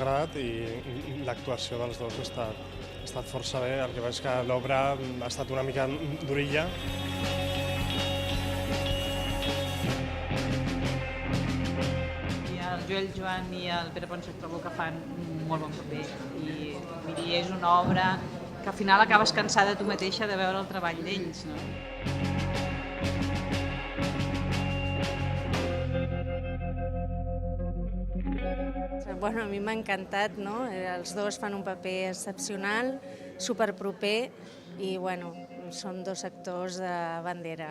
agradat i l'actuació dels dos ha estat força bé. El que passa és que l'obra ha estat una mica durilla. El Joel Joan i el Pere Ponset trobo que fan un molt bon paper i vull dir, és una obra que al final acabes cansada tu mateixa de veure el treball d'ells, no? Bueno, a mi m'ha encantat, no? Els dos fan un paper excepcional, superproper i bueno, són dos actors de bandera.